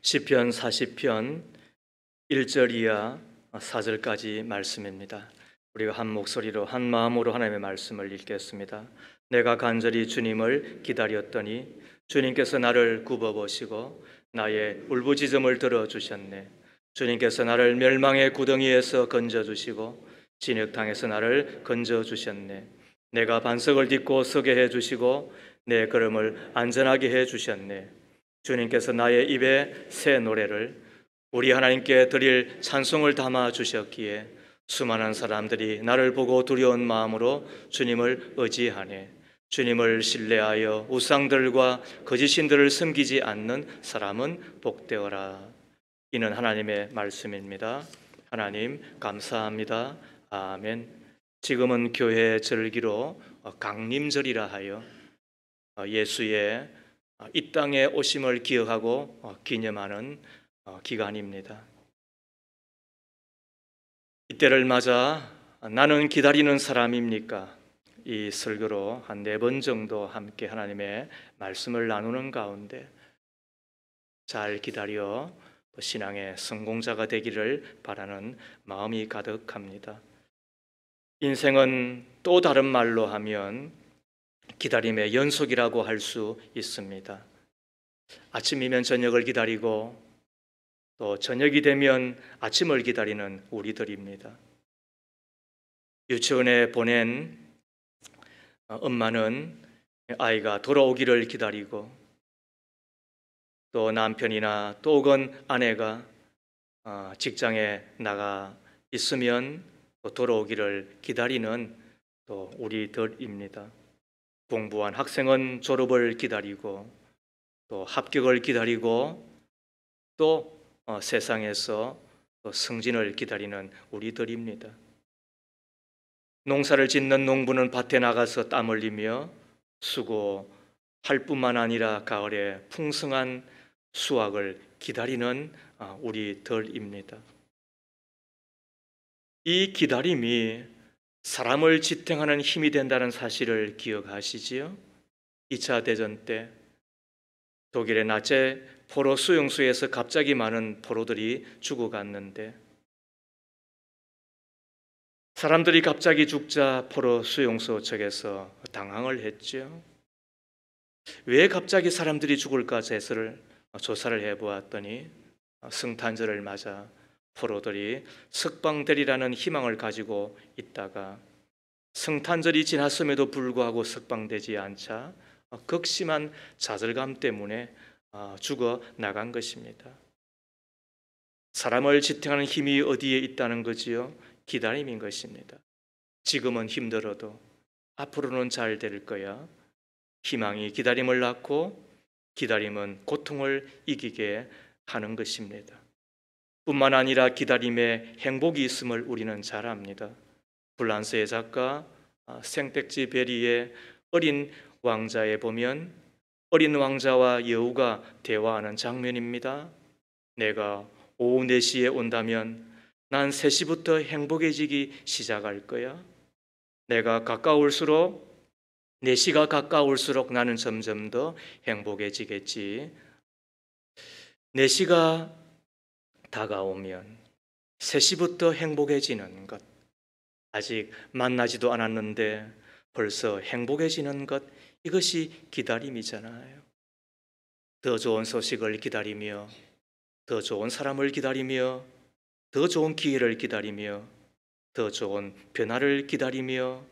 시편 40편 1절 이하 4절까지 말씀입니다. 우리가 한 목소리로 한 마음으로 하나님의 말씀을 읽겠습니다. 내가 간절히 주님을 기다렸더니 주님께서 나를 굽어보시고 나의 울부짖음을 들어주셨네. 주님께서 나를 멸망의 구덩이에서 건져주시고 진흙탕에서 나를 건져주셨네. 내가 반석을 딛고 서게 해주시고 내 걸음을 안전하게 해주셨네. 주님께서 나의 입에 새 노래를 우리 하나님께 드릴 찬송을 담아 주셨기에 수많은 사람들이 나를 보고 두려운 마음으로 주님을 의지하네. 주님을 신뢰하여 우상들과 거짓신들을 섬기지 않는 사람은 복되어라. 이는 하나님의 말씀입니다. 하나님 감사합니다. 아멘. 지금은 교회 절기로 강림절이라 하여 예수의 이 땅에 오심을 기억하고 기념하는 기간입니다. 이때를 맞아 나는 기다리는 사람입니까? 이 설교로 한 4번 정도 함께 하나님의 말씀을 나누는 가운데 잘 기다려 신앙의 성공자가 되기를 바라는 마음이 가득합니다. 인생은 또 다른 말로 하면 기다림의 연속이라고 할 수 있습니다. 아침이면 저녁을 기다리고 또 저녁이 되면 아침을 기다리는 우리들입니다. 유치원에 보낸 엄마는 아이가 돌아오기를 기다리고 또 남편이나 또 혹은 아내가 직장에 나가 있으면 또 돌아오기를 기다리는 또 우리들입니다. 공부한 학생은 졸업을 기다리고 또 합격을 기다리고 또 세상에서 또 승진을 기다리는 우리들입니다. 농사를 짓는 농부는 밭에 나가서 땀 흘리며 수고할 뿐만 아니라 가을에 풍성한 수확을 기다리는 우리들입니다. 이 기다림이 사람을 지탱하는 힘이 된다는 사실을 기억하시지요? 2차 대전 때 독일의 나체 포로 수용소에서 갑자기 많은 포로들이 죽어갔는데 사람들이 갑자기 죽자 포로 수용소 측에서 당황을 했죠. 왜 갑자기 사람들이 죽을까 조사를 해보았더니 성탄절을 맞아 포로들이 석방되리라는 희망을 가지고 있다가 성탄절이 지났음에도 불구하고 석방되지 않자 극심한 좌절감 때문에 죽어 나간 것입니다. 사람을 지탱하는 힘이 어디에 있다는 거지요? 기다림인 것입니다. 지금은 힘들어도 앞으로는 잘 될 거야. 희망이 기다림을 낳고 기다림은 고통을 이기게 하는 것입니다. 뿐만 아니라 기다림에 행복이 있음을 우리는 잘 압니다. 프랑스의 작가 생텍쥐 베리의 어린 왕자에 보면 어린 왕자와 여우가 대화하는 장면입니다. 내가 오후 4시에 온다면 난 3시부터 행복해지기 시작할 거야. 내가 가까울수록 4시가 가까울수록 나는 점점 더 행복해지겠지. 4시가 다가오면 3시부터 행복해지는 것, 아직 만나지도 않았는데 벌써 행복해지는 것, 이것이 기다림이잖아요. 더 좋은 소식을 기다리며 더 좋은 사람을 기다리며 더 좋은 기회를 기다리며 더 좋은 변화를 기다리며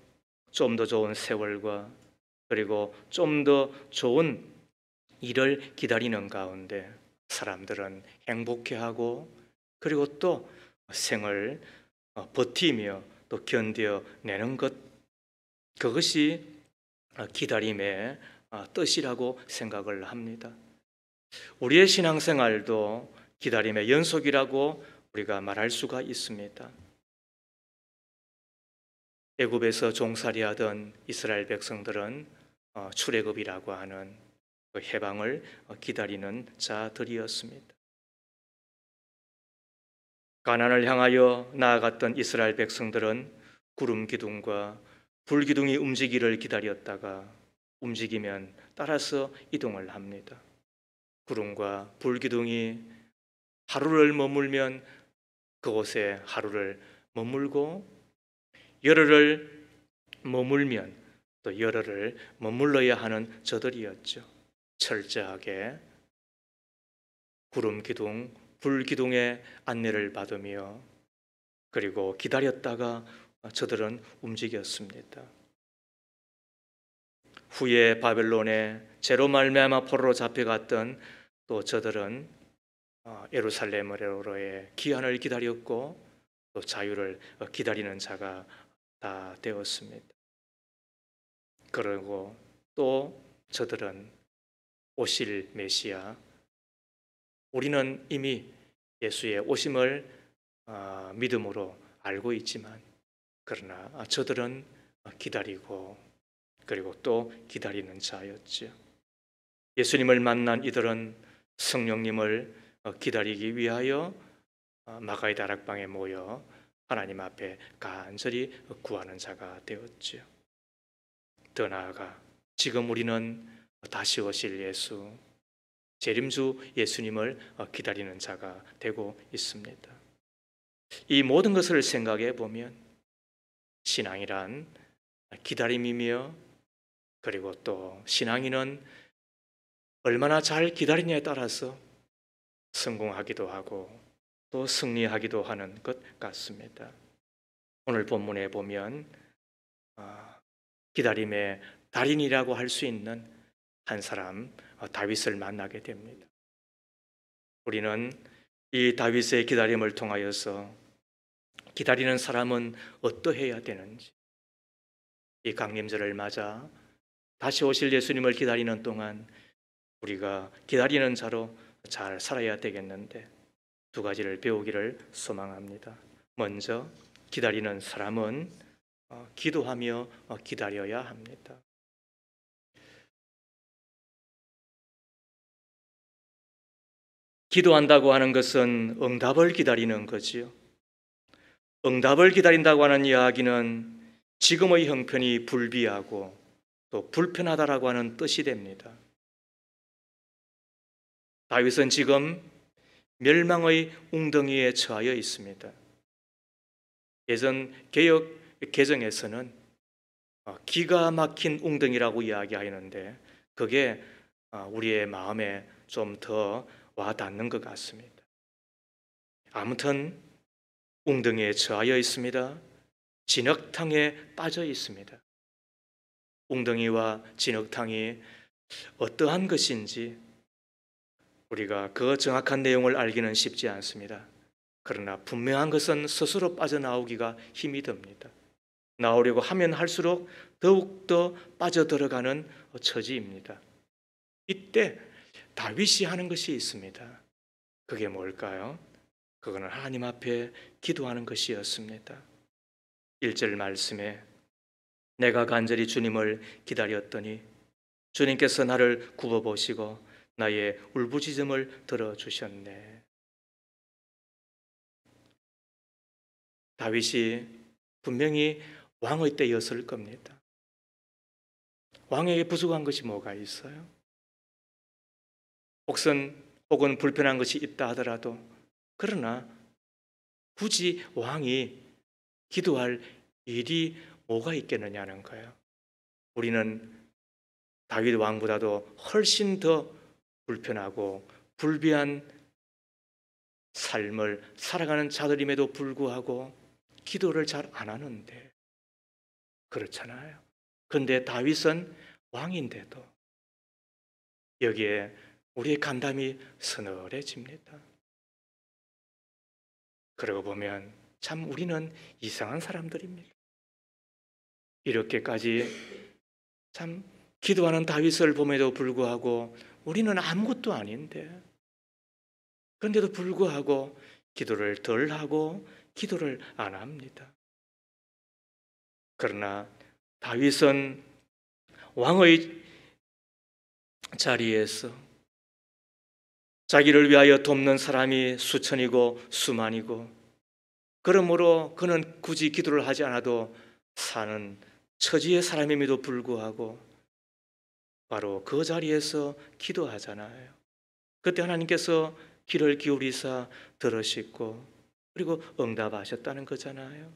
좀 더 좋은 세월과 그리고 좀 더 좋은 일을 기다리는 가운데 사람들은 행복해하고 그리고 또 생을 버티며 또 견뎌내는 것, 그것이 기다림의 뜻이라고 생각을 합니다. 우리의 신앙생활도 기다림의 연속이라고 우리가 말할 수가 있습니다. 애굽에서 종살이하던 이스라엘 백성들은 출애굽이라고 하는 그 해방을 기다리는 자들이었습니다. 가나안을 향하여 나아갔던 이스라엘 백성들은 구름 기둥과 불 기둥이 움직이기를 기다렸다가 움직이면 따라서 이동을 합니다. 구름과 불 기둥이 하루를 머물면 그곳에 하루를 머물고, 열흘을 머물면 또 열흘을 머물러야 하는 저들이었죠. 철저하게 구름 기둥, 불 기둥의 안내를 받으며 그리고 기다렸다가 저들은 움직였습니다. 후에 바벨론에 죄로 말미암아 포로로 잡혀갔던 또 저들은 예루살렘으로의 귀환을 기다렸고 또 자유를 기다리는 자가 다 되었습니다. 그리고 또 저들은 오실 메시아, 우리는 이미 예수의 오심을 믿음으로 알고 있지만 그러나 저들은 기다리고 그리고 또 기다리는 자였죠. 예수님을 만난 이들은 성령님을 기다리기 위하여 마가의 다락방에 모여 하나님 앞에 간절히 구하는 자가 되었죠. 더 나아가 지금 우리는 다시 오실 예수, 재림주 예수님을 기다리는 자가 되고 있습니다. 이 모든 것을 생각해 보면 신앙이란 기다림이며 그리고 또 신앙인은 얼마나 잘 기다리냐에 따라서 성공하기도 하고 또 승리하기도 하는 것 같습니다. 오늘 본문에 보면 기다림의 달인이라고 할 수 있는 한 사람 다윗을 만나게 됩니다. 우리는 이 다윗의 기다림을 통하여서 기다리는 사람은 어떠해야 되는지, 이 강림절을 맞아 다시 오실 예수님을 기다리는 동안 우리가 기다리는 자로 잘 살아야 되겠는데 두 가지를 배우기를 소망합니다. 먼저 기다리는 사람은 기도하며 기다려야 합니다. 기도한다고 하는 것은 응답을 기다리는 거지요. 응답을 기다린다고 하는 이야기는 지금의 형편이 불비하고 또 불편하다라고 하는 뜻이 됩니다. 다윗은 지금 멸망의 웅덩이에 처하여 있습니다. 예전 개역 개정에서는 기가 막힌 웅덩이라고 이야기하는데 그게 우리의 마음에 좀 더 와닿는 것 같습니다. 아무튼 웅덩이에 처하여 있습니다. 진흙탕에 빠져 있습니다. 웅덩이와 진흙탕이 어떠한 것인지 우리가 그 정확한 내용을 알기는 쉽지 않습니다. 그러나 분명한 것은 스스로 빠져나오기가 힘이 듭니다. 나오려고 하면 할수록 더욱더 빠져들어가는 처지입니다. 이때 다윗이 하는 것이 있습니다. 그게 뭘까요? 그거는 하나님 앞에 기도하는 것이었습니다. 1절 말씀에 내가 간절히 주님을 기다렸더니 주님께서 나를 굽어보시고 나의 울부짖음을 들어주셨네. 다윗이 분명히 왕의 때였을 겁니다. 왕에게 부족한 것이 뭐가 있어요? 혹은 불편한 것이 있다 하더라도 그러나 굳이 왕이 기도할 일이 뭐가 있겠느냐는 거예요. 우리는 다윗 왕보다도 훨씬 더 불편하고 불비한 삶을 살아가는 자들임에도 불구하고 기도를 잘 안 하는데 그렇잖아요. 그런데 다윗은 왕인데도 여기에 우리의 간담이 서늘해집니다. 그러고 보면 참 우리는 이상한 사람들입니다. 이렇게까지 참 기도하는 다윗을 봄에도 불구하고 우리는 아무것도 아닌데 그런데도 불구하고 기도를 덜 하고 기도를 안 합니다. 그러나 다윗은 왕의 자리에서 자기를 위하여 돕는 사람이 수천이고 수만이고 그러므로 그는 굳이 기도를 하지 않아도 사는 처지의 사람임에도 불구하고 바로 그 자리에서 기도하잖아요. 그때 하나님께서 귀를 기울이사 들으시고 그리고 응답하셨다는 거잖아요.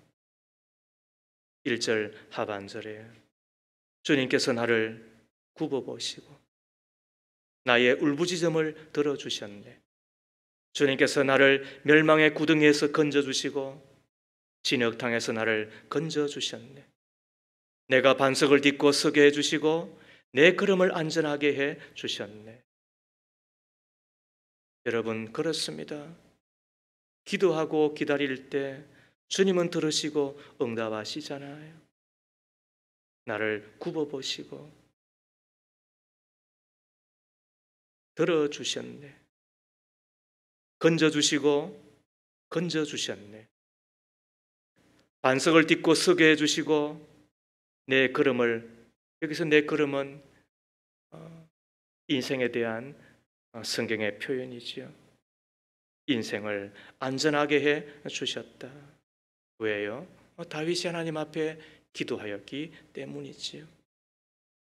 1절 하반절에 주님께서 나를 굽어보시고 나의 울부짖음을 들어주셨네. 주님께서 나를 멸망의 구덩이에서 건져주시고 진흙탕에서 나를 건져주셨네. 내가 반석을 딛고 서게 해주시고 내 걸음을 안전하게 해주셨네. 여러분, 그렇습니다. 기도하고 기다릴 때 주님은 들으시고 응답하시잖아요. 나를 굽어보시고 들어주셨네. 건져주시고 건져주셨네. 반석을 딛고 서게 해주시고 내 걸음을, 여기서 내 걸음은 인생에 대한 성경의 표현이지요. 인생을 안전하게 해 주셨다. 왜요? 다윗이 하나님 앞에 기도하였기 때문이지요.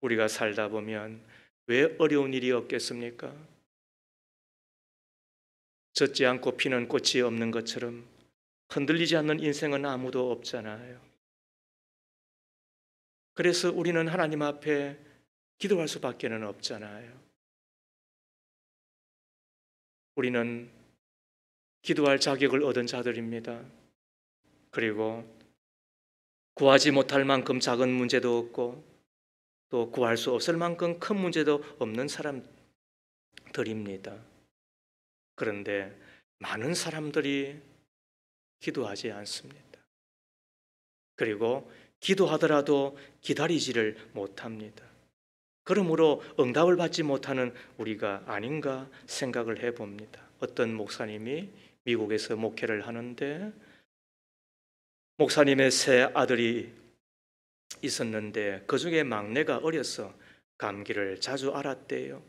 우리가 살다 보면 왜 어려운 일이 없겠습니까? 젖지 않고 피는 꽃이 없는 것처럼 흔들리지 않는 인생은 아무도 없잖아요. 그래서 우리는 하나님 앞에 기도할 수밖에는 없잖아요. 우리는 기도할 자격을 얻은 자들입니다. 그리고 구하지 못할 만큼 작은 문제도 없고 또 구할 수 없을 만큼 큰 문제도 없는 사람들입니다. 그런데 많은 사람들이 기도하지 않습니다. 그리고 기도하더라도 기다리지를 못합니다. 그러므로 응답을 받지 못하는 우리가 아닌가 생각을 해봅니다. 어떤 목사님이 미국에서 목회를 하는데 목사님의 세 아들이 있었는데 그중에 막내가 어려서 감기를 자주 앓았대요.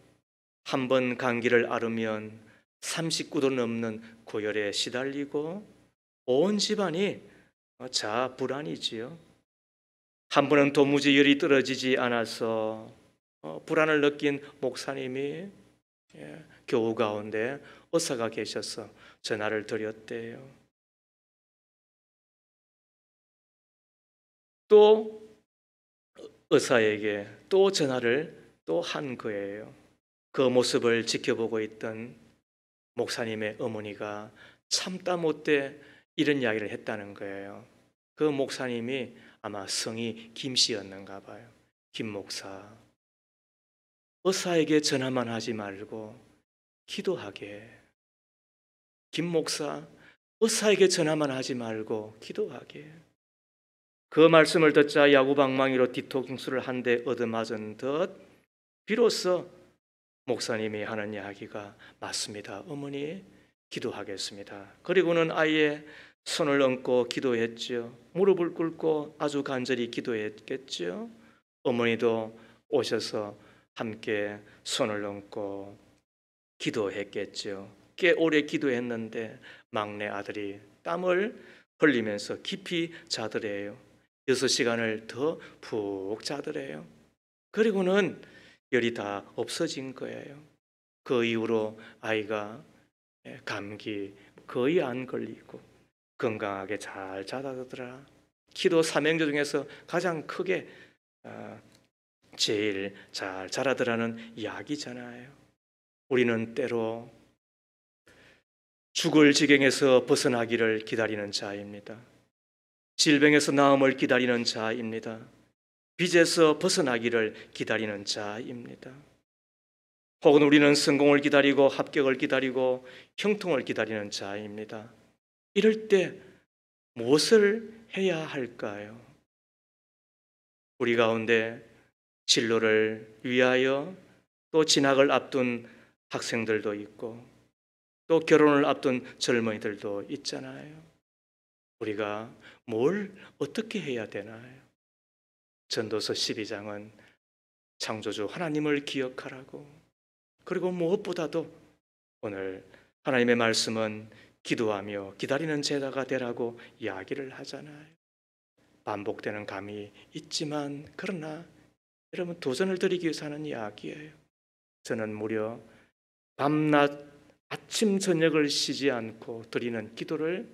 한 번 감기를 앓으면 39도 넘는 고열에 시달리고 온 집안이 자불안이지요. 한 번은 도무지 열이 떨어지지 않아서 불안을 느낀 목사님이 교우 가운데 의사가 계셔서 전화를 드렸대요. 또 의사에게 또 전화를 또 한 거예요. 그 모습을 지켜보고 있던 목사님의 어머니가 참다 못해 이런 이야기를 했다는 거예요. 그 목사님이 아마 성이 김 씨였는가 봐요. 김 목사, 의사에게 전화만 하지 말고 기도하게. 김 목사, 의사에게 전화만 하지 말고 기도하게. 그 말씀을 듣자 야구방망이로 뒤통수를 한 대 얻어맞은 듯 비로소 목사님이 하는 이야기가 맞습니다. 어머니 기도하겠습니다. 그리고는 아이의 손을 얹고 기도했죠. 무릎을 꿇고 아주 간절히 기도했겠죠. 어머니도 오셔서 함께 손을 얹고 기도했겠죠. 꽤 오래 기도했는데 막내 아들이 땀을 흘리면서 깊이 자더래요. 6시간을 더 푹 자더래요. 그리고는 열이 다 없어진 거예요. 그 이후로 아이가 감기 거의 안 걸리고 건강하게 잘 자라더라. 기도 삼형제 중에서 가장 크게 제일 잘 자라더라는 이야기잖아요. 우리는 때로 죽을 지경에서 벗어나기를 기다리는 자입니다. 질병에서 나음을 기다리는 자입니다. 빚에서 벗어나기를 기다리는 자입니다. 혹은 우리는 성공을 기다리고 합격을 기다리고 형통을 기다리는 자입니다. 이럴 때 무엇을 해야 할까요? 우리 가운데 진로를 위하여 또 진학을 앞둔 학생들도 있고 또 결혼을 앞둔 젊은이들도 있잖아요. 우리가 뭘 어떻게 해야 되나요? 전도서 12장은 창조주 하나님을 기억하라고, 그리고 무엇보다도 오늘 하나님의 말씀은 기도하며 기다리는 제자가 되라고 이야기를 하잖아요. 반복되는 감이 있지만 그러나 여러분 도전을 드리기 위해서 하는 이야기예요. 저는 무려 밤낮 아침 저녁을 쉬지 않고 드리는 기도를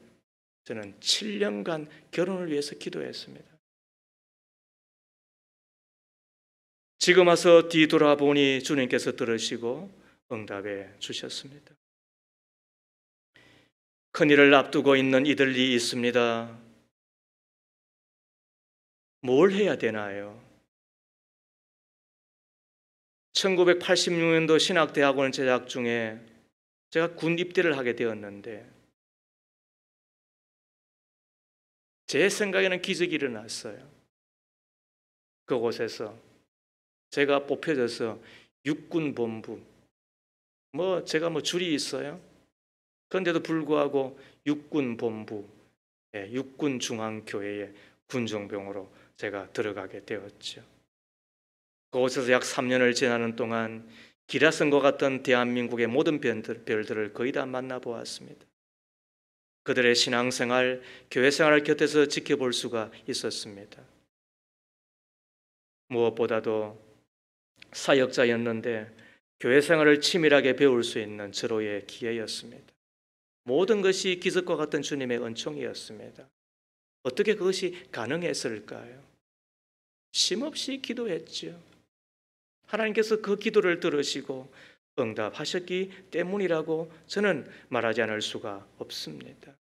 저는 7년간 결혼을 위해서 기도했습니다. 지금 와서 뒤돌아보니 주님께서 들으시고 응답해 주셨습니다. 큰일을 앞두고 있는 이들이 있습니다. 뭘 해야 되나요? 1986년도 신학대학원 재학 중에 제가 군 입대를 하게 되었는데 제 생각에는 기적이 일어났어요. 그곳에서 제가 뽑혀져서 육군본부, 제가 줄이 있어요. 그런데도 불구하고 육군본부, 육군중앙교회의 군종병으로 제가 들어가게 되었죠. 그곳에서 약 3년을 지나는 동안 기라성과 같은 대한민국의 모든 별들을 거의 다 만나보았습니다. 그들의 신앙생활, 교회생활을 곁에서 지켜볼 수가 있었습니다. 무엇보다도 사역자였는데 교회생활을 치밀하게 배울 수 있는 절호의 기회였습니다. 모든 것이 기적과 같은 주님의 은총이었습니다. 어떻게 그것이 가능했을까요? 쉼없이 기도했죠. 하나님께서 그 기도를 들으시고 응답하셨기 때문이라고 저는 말하지 않을 수가 없습니다.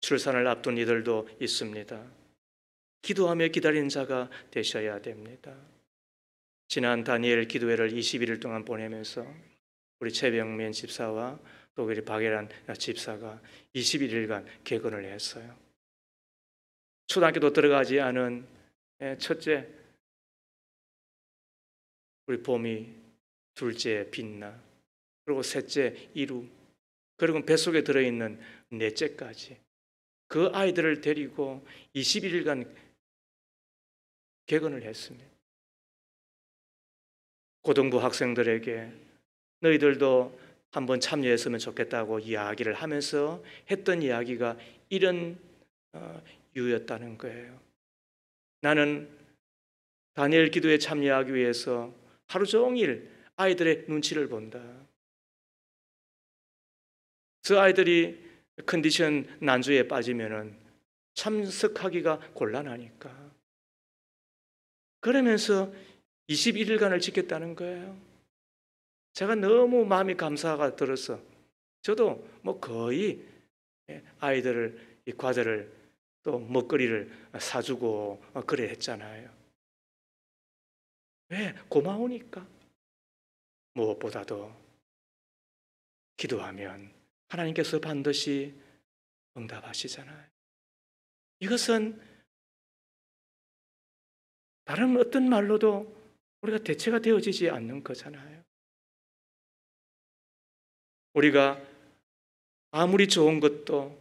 출산을 앞둔 이들도 있습니다. 기도하며 기다리는 자가 되셔야 됩니다. 지난 다니엘 기도회를 21일 동안 보내면서 우리 최병민 집사와 또 우리 박예란 집사가 21일간 개근을 했어요. 초등학교도 들어가지 않은 첫째 우리 봄이, 둘째 빛나, 그리고 셋째 이루, 그리고 뱃속에 들어있는 넷째까지 그 아이들을 데리고 21일간 개근을 했습니다. 고등부 학생들에게 너희들도 한번 참여했으면 좋겠다고 이야기를 하면서 했던 이야기가 이런 유였다는 거예요. 나는 다니엘 기도에 참여하기 위해서 하루 종일 아이들의 눈치를 본다. 그 아이들이 컨디션 난조에 빠지면은 참석하기가 곤란하니까. 그러면서 21일간을 지켰다는 거예요. 제가 너무 마음이 감사가 들어서 저도 거의 아이들을 이 과자를 또 먹거리를 사주고 그래 했잖아요. 왜? 고마우니까. 무엇보다도 기도하면 하나님께서 반드시 응답하시잖아요. 이것은 다른 어떤 말로도 우리가 대체가 되어지지 않는 거잖아요. 우리가 아무리 좋은 것도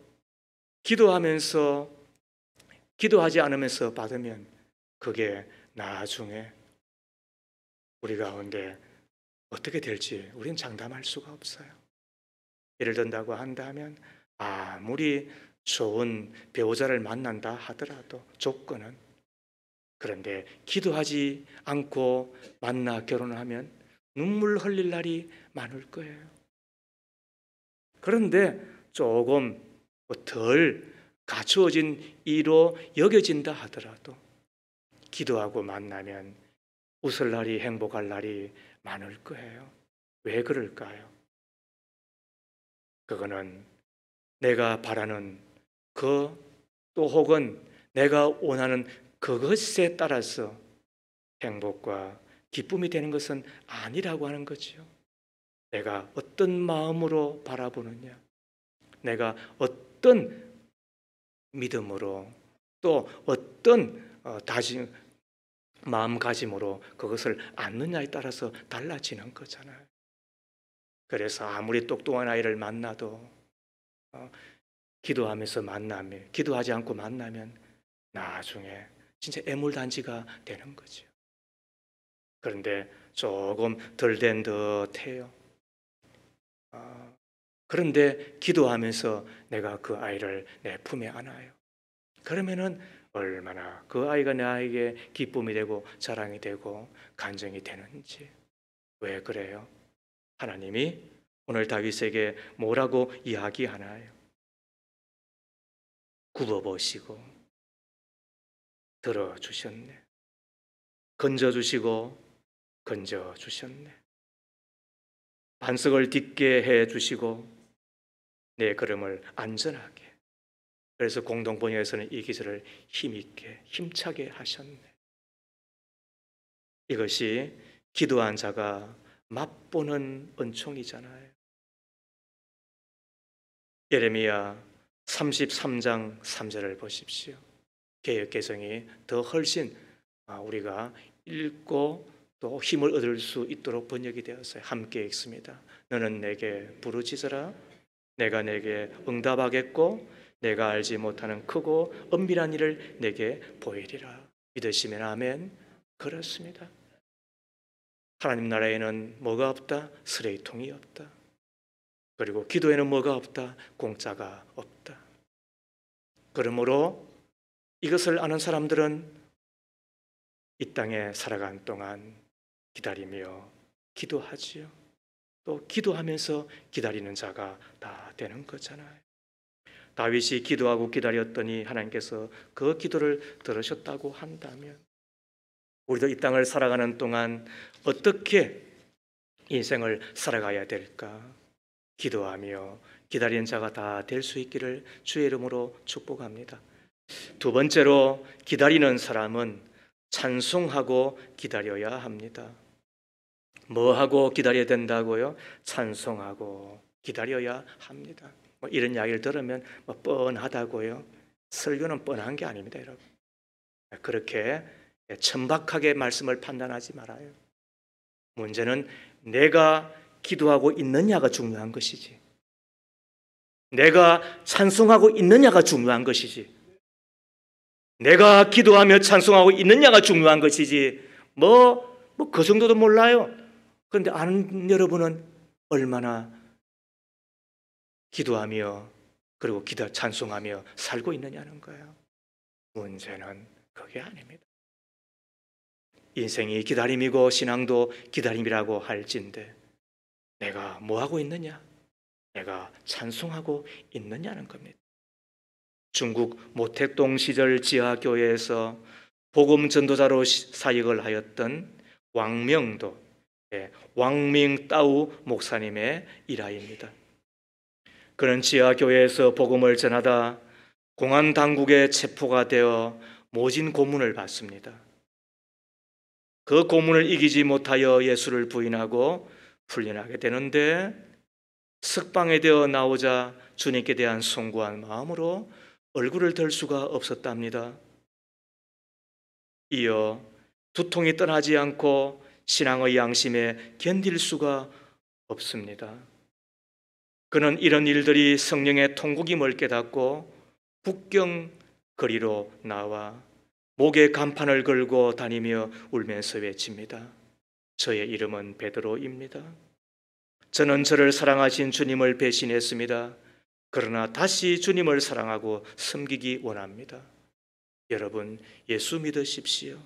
기도하지 않으면서 받으면 그게 나중에 우리 가운데 어떻게 될지 우리는 장담할 수가 없어요. 예를 든다고 한다면 아무리 좋은 배우자를 만난다 하더라도 조건은, 그런데 기도하지 않고 만나 결혼을 하면 눈물 흘릴 날이 많을 거예요. 그런데 조금 덜 갖추어진 이로 여겨진다 하더라도 기도하고 만나면 웃을 날이, 행복할 날이 많을 거예요. 왜 그럴까요? 그거는 내가 바라는 또 혹은 내가 원하는 그것에 따라서 행복과 기쁨이 되는 것은 아니라고 하는 거죠. 내가 어떤 마음으로 바라보느냐, 내가 어떤 믿음으로 또 어떤 마음가짐으로 그것을 안느냐에 따라서 달라지는 거잖아요. 그래서 아무리 똑똑한 아이를 만나도 기도하지 않고 만나면 나중에 진짜 애물단지가 되는 거죠. 그런데 조금 덜 된 듯해요. 그런데 기도하면서 내가 그 아이를 내 품에 안아요. 그러면은 얼마나 그 아이가 나에게 기쁨이 되고 자랑이 되고 간증이 되는지. 왜 그래요? 하나님이 오늘 다윗에게 뭐라고 이야기하나요? 굽어보시고 들어주셨네. 건져주시고 건져주셨네. 반석을 딛게 해주시고 내 걸음을 안전하게. 그래서 공동번역에서는 이 기절을 힘있게 힘차게 하셨네. 이것이 기도한 자가 맛보는 은총이잖아요. 예레미야 33장 3절을 보십시오. 개역 개성이 더 훨씬 우리가 읽고 또 힘을 얻을 수 있도록 번역이 되었어요. 함께 읽습니다. 너는 내게 부르짖어라. 내가 내게 응답하겠고 내가 알지 못하는 크고 은밀한 일을 내게 보이리라. 믿으시면 아멘. 그렇습니다. 하나님 나라에는 뭐가 없다? 쓰레기통이 없다. 그리고 기도에는 뭐가 없다? 공짜가 없다. 그러므로 이것을 아는 사람들은 이 땅에 살아간 동안 기다리며 기도하지요. 또 기도하면서 기다리는 자가 다 되는 거잖아요. 다윗이 기도하고 기다렸더니 하나님께서 그 기도를 들으셨다고 한다면 우리도 이 땅을 살아가는 동안 어떻게 인생을 살아가야 될까? 기도하며 기다리는 자가 다 될 수 있기를 주의 이름으로 축복합니다. 두 번째로 기다리는 사람은 찬송하고 기다려야 합니다. 뭐 하고 기다려야 된다고요? 찬송하고 기다려야 합니다. 이런 이야기를 들으면 뻔하다고요? 설교는 뻔한 게 아닙니다, 여러분. 그렇게 천박하게 말씀을 판단하지 말아요. 문제는 내가 기도하고 있느냐가 중요한 것이지, 내가 찬송하고 있느냐가 중요한 것이지, 내가 기도하며 찬송하고 있느냐가 중요한 것이지 그 정도도 몰라요. 그런데 아는 여러분은 얼마나 기도하며 그리고 찬송하며 살고 있느냐는 거예요. 문제는 그게 아닙니다. 인생이 기다림이고 신앙도 기다림이라고 할진데 내가 뭐하고 있느냐? 내가 찬송하고 있느냐는 겁니다. 중국 모택동 시절 지하교회에서 복음 전도자로 사역을 하였던 왕명도 왕밍따우 목사님의 일화입니다. 그는 지하교회에서 복음을 전하다 공안 당국에 체포가 되어 모진 고문을 받습니다. 그 고문을 이기지 못하여 예수를 부인하고 풀려나게 되는데 석방에 되어 나오자 주님께 대한 숭고한 마음으로 얼굴을 들 수가 없었답니다. 이어 두통이 떠나지 않고 신앙의 양심에 견딜 수가 없습니다. 그는 이런 일들이 성령의 통곡임을 깨닫고 북경 거리로 나와 목에 간판을 걸고 다니며 울면서 외칩니다. 저의 이름은 베드로입니다. 저는 저를 사랑하신 주님을 배신했습니다. 그러나 다시 주님을 사랑하고 섬기기 원합니다. 여러분, 예수 믿으십시오.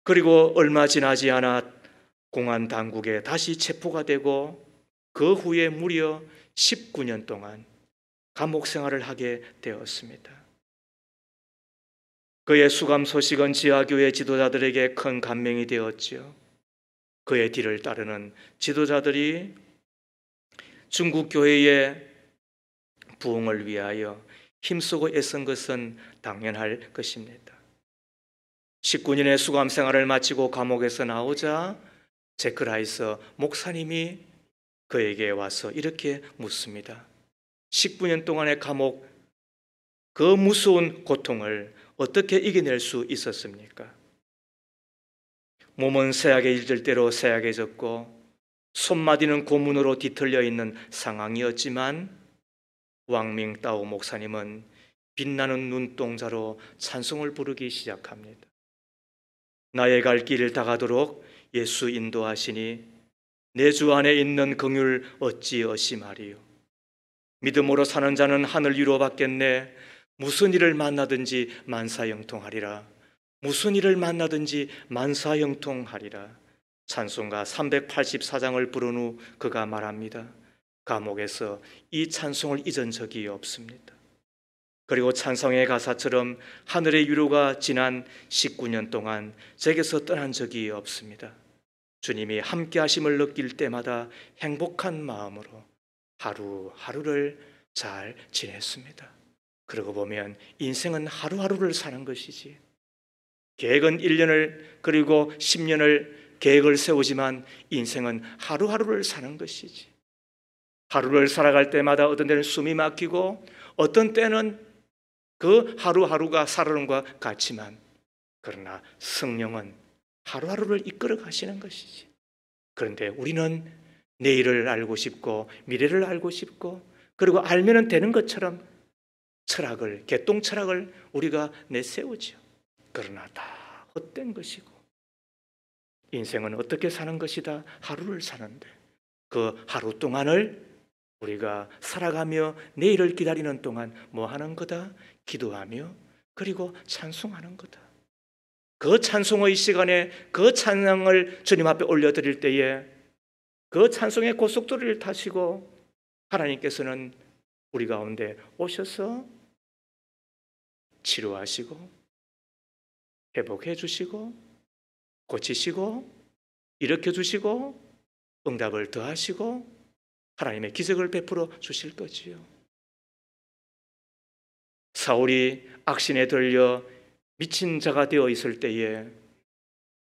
그리고 얼마 지나지 않아 공안 당국에 다시 체포가 되고 그 후에 무려 19년 동안 감옥 생활을 하게 되었습니다. 그의 수감 소식은 지하교회 지도자들에게 큰 감명이 되었지요. 그의 뒤를 따르는 지도자들이 중국 교회의 부흥을 위하여 힘쓰고 애쓴 것은 당연할 것입니다. 19년의 수감 생활을 마치고 감옥에서 나오자 제크라이서 목사님이 그에게 와서 이렇게 묻습니다. 19년 동안의 감옥, 그 무서운 고통을 어떻게 이겨낼 수 있었습니까? 몸은 쇠약해질 대로 쇠약해졌고 손마디는 고문으로 뒤틀려 있는 상황이었지만 왕밍따오 목사님은 빛나는 눈동자로 찬송을 부르기 시작합니다. 나의 갈 길을 다가도록 예수 인도하시니 내 주 안에 있는 긍휼 어찌 의심하리요. 믿음으로 사는 자는 하늘 위로 받겠네. 무슨 일을 만나든지 만사형통하리라. 무슨 일을 만나든지 만사형통하리라. 찬송가 384장을 부른 후 그가 말합니다. 감옥에서 이 찬송을 잊은 적이 없습니다. 그리고 찬송의 가사처럼 하늘의 위로가 지난 19년 동안 제게서 떠난 적이 없습니다. 주님이 함께 하심을 느낄 때마다 행복한 마음으로 하루하루를 잘 지냈습니다. 그러고 보면 인생은 하루하루를 사는 것이지, 계획은 1년을 그리고 10년을 계획을 세우지만 인생은 하루하루를 사는 것이지. 하루를 살아갈 때마다 어떤 때는 숨이 막히고 어떤 때는 그 하루하루가 살아름과 같지만, 그러나 성령은 하루하루를 이끌어 가시는 것이지. 그런데 우리는 내일을 알고 싶고 미래를 알고 싶고, 그리고 알면 되는 것처럼 철학을, 개똥 철학을 우리가 내세우죠. 그러나 다 헛된 것이고, 인생은 어떻게 사는 것이다? 하루를 사는데 그 하루 동안을 우리가 살아가며 내일을 기다리는 동안 뭐 하는 거다? 기도하며 그리고 찬송하는 거다. 그 찬송의 시간에 그 찬양을 주님 앞에 올려드릴 때에 그 찬송의 고속도로를 타시고 하나님께서는 우리 가운데 오셔서 치료하시고 회복해 주시고 고치시고 일으켜 주시고 응답을 더하시고 하나님의 기적을 베풀어 주실 거지요. 사울이 악신에 들려 미친 자가 되어 있을 때에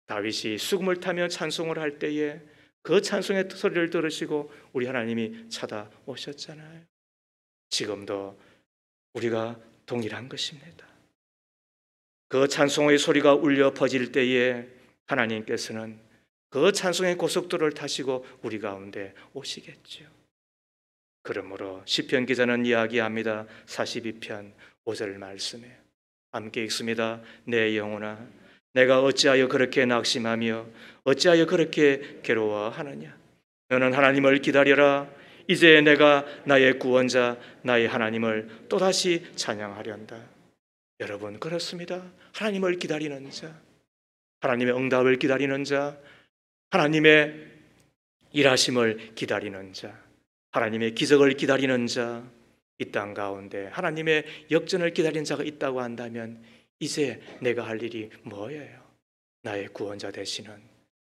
다윗이 수금을 타며 찬송을 할 때에 그 찬송의 소리를 들으시고 우리 하나님이 찾아오셨잖아요. 지금도 우리가 동일한 것입니다. 그 찬송의 소리가 울려 퍼질 때에 하나님께서는 그 찬송의 고속도로를 타시고 우리 가운데 오시겠죠. 그러므로 시편 기자는 이야기합니다. 42편 5절 말씀에 함께 읽습니다. 내 영혼아, 내가 어찌하여 그렇게 낙심하며 어찌하여 그렇게 괴로워하느냐? 너는 하나님을 기다려라. 이제 내가 나의 구원자 나의 하나님을 또다시 찬양하련다. 여러분, 그렇습니다. 하나님을 기다리는 자, 하나님의 응답을 기다리는 자, 하나님의 일하심을 기다리는 자, 하나님의 기적을 기다리는 자, 이 땅 가운데 하나님의 역전을 기다리는 자가 있다고 한다면 이제 내가 할 일이 뭐예요? 나의 구원자 되시는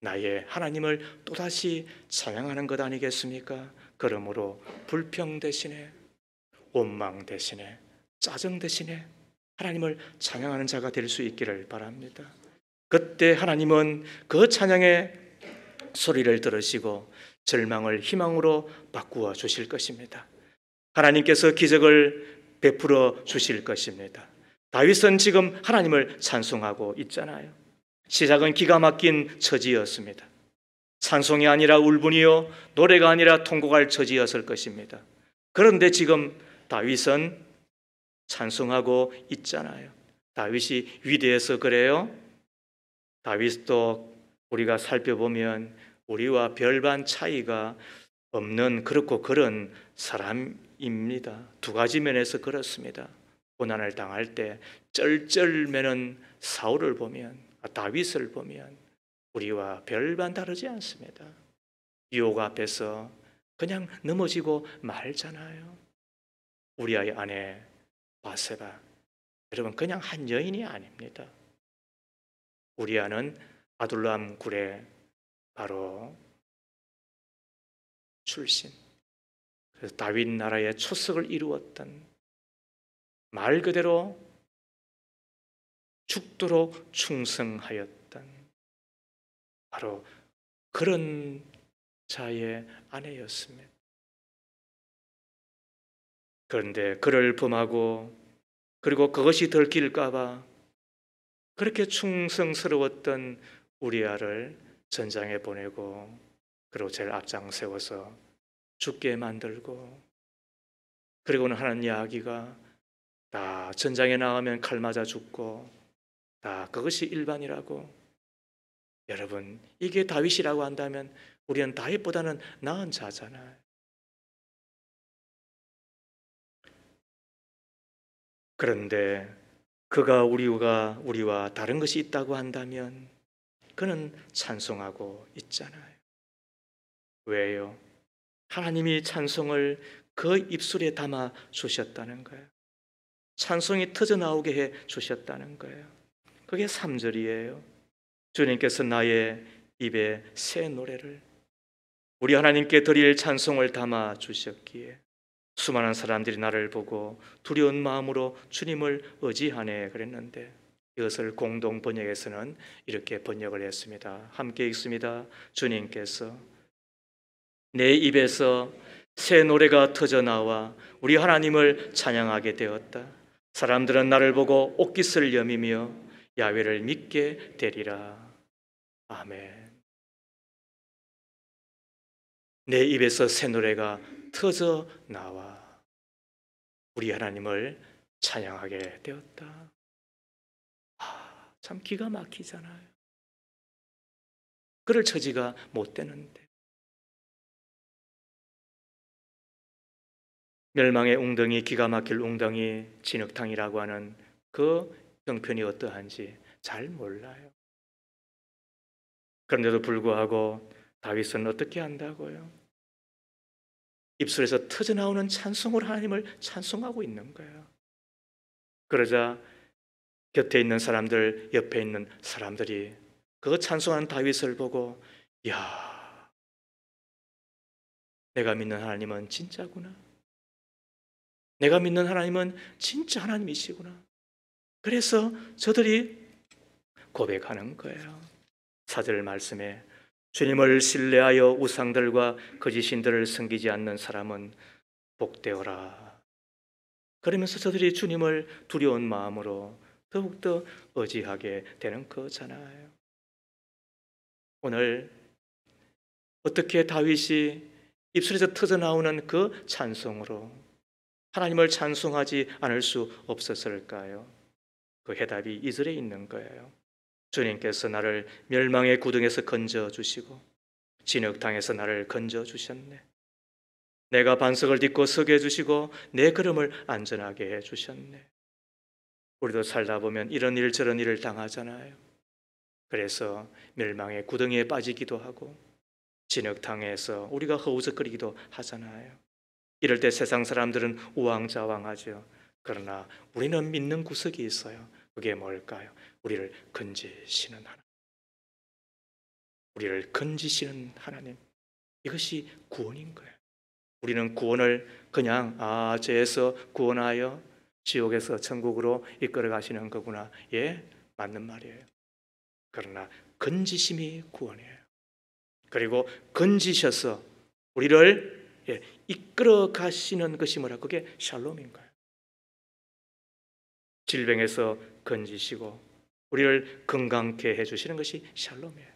나의 하나님을 또다시 찬양하는 것 아니겠습니까? 그러므로 불평 대신에 원망 대신에 짜증 대신에 하나님을 찬양하는 자가 될 수 있기를 바랍니다. 그때 하나님은 그 찬양의 소리를 들으시고 절망을 희망으로 바꾸어 주실 것입니다. 하나님께서 기적을 베풀어 주실 것입니다. 다윗은 지금 하나님을 찬송하고 있잖아요. 시작은 기가 막힌 처지였습니다. 찬송이 아니라 울분이요, 노래가 아니라 통곡할 처지였을 것입니다. 그런데 지금 다윗은 찬송하고 있잖아요. 다윗이 위대해서 그래요? 다윗도 우리가 살펴보면 우리와 별반 차이가 없는 그렇고 그런 사람입니다. 두 가지 면에서 그렇습니다. 고난을 당할 때 쩔쩔매는 사울을 보면, 다윗을 보면 우리와 별반 다르지 않습니다. 유혹 앞에서 그냥 넘어지고 말잖아요. 우리의 아내 바세바, 여러분, 그냥 한 여인이 아닙니다. 우리아는 아둘람 굴의 바로 출신, 그래서 다윗 나라의 초석을 이루었던, 말 그대로 죽도록 충성하였던 바로 그런 자의 아내였습니다. 그런데 그를 범하고 그리고 그것이 들킬까 봐 그렇게 충성스러웠던 우리아를 전장에 보내고 그리고 제일 앞장 세워서 죽게 만들고, 그리고는 하는 이야기가 다 전장에 나가면 칼 맞아 죽고 다 그것이 일반이라고. 여러분, 이게 다윗이라고 한다면 우리는 다윗보다는 나은 자잖아요. 그런데 그가 우리와 다른 것이 있다고 한다면 그는 찬송하고 있잖아요. 왜요? 하나님이 찬송을 그 입술에 담아 주셨다는 거예요. 찬송이 터져 나오게 해 주셨다는 거예요. 그게 3절이에요. 주님께서 나의 입에 새 노래를, 우리 하나님께 드릴 찬송을 담아 주셨기에 수많은 사람들이 나를 보고 두려운 마음으로 주님을 의지하네 그랬는데, 이것을 공동 번역에서는 이렇게 번역을 했습니다. 함께 읽습니다. 주님께서 내 입에서 새 노래가 터져 나와 우리 하나님을 찬양하게 되었다. 사람들은 나를 보고 옷깃을 여미며 야훼를 믿게 되리라. 아멘. 내 입에서 새 노래가 터져 나와 우리 하나님을 찬양하게 되었다. 참 기가 막히잖아요. 그럴 처지가 못 되는데, 멸망의 웅덩이, 기가 막힐 웅덩이, 진흙탕이라고 하는 그 형편이 어떠한지 잘 몰라요. 그런데도 불구하고 다윗은 어떻게 한다고요? 입술에서 터져나오는 찬송으로 하나님을 찬송하고 있는 거예요. 그러자 곁에 있는 사람들, 옆에 있는 사람들이 그 찬송하는 다윗을 보고, 야, 내가 믿는 하나님은 진짜구나. 내가 믿는 하나님은 진짜 하나님이시구나. 그래서 저들이 고백하는 거예요. 4절 말씀에 주님을 신뢰하여 우상들과 거짓신들을 섬기지 않는 사람은 복되어라. 그러면서 저들이 주님을 두려운 마음으로 더욱더 의지하게 되는 거잖아요. 오늘 어떻게 다윗이 입술에서 터져나오는 그 찬송으로 하나님을 찬송하지 않을 수 없었을까요? 그 해답이 2절에 있는 거예요. 주님께서 나를 멸망의 구덩이에서 건져주시고 진흙탕에서 나를 건져주셨네. 내가 반석을 딛고 서게 해주시고 내 걸음을 안전하게 해주셨네. 우리도 살다 보면 이런 일 저런 일을 당하잖아요. 그래서 멸망의 구덩이에 빠지기도 하고 진흙탕에서 우리가 허우적거리기도 하잖아요. 이럴 때 세상 사람들은 우왕좌왕하죠. 그러나 우리는 믿는 구석이 있어요. 그게 뭘까요? 우리를 건지시는 하나님. 우리를 건지시는 하나님. 이것이 구원인 거예요. 우리는 구원을 그냥 죄에서 구원하여 지옥에서 천국으로 이끌어 가시는 거구나. 예, 맞는 말이에요. 그러나 건지심이 구원이에요. 그리고 건지셔서 우리를 이끌어 가시는 것이 뭐라? 그게 샬롬인 거예요. 질병에서 건지시고 우리를 건강케 해주시는 것이 샬롬이에요.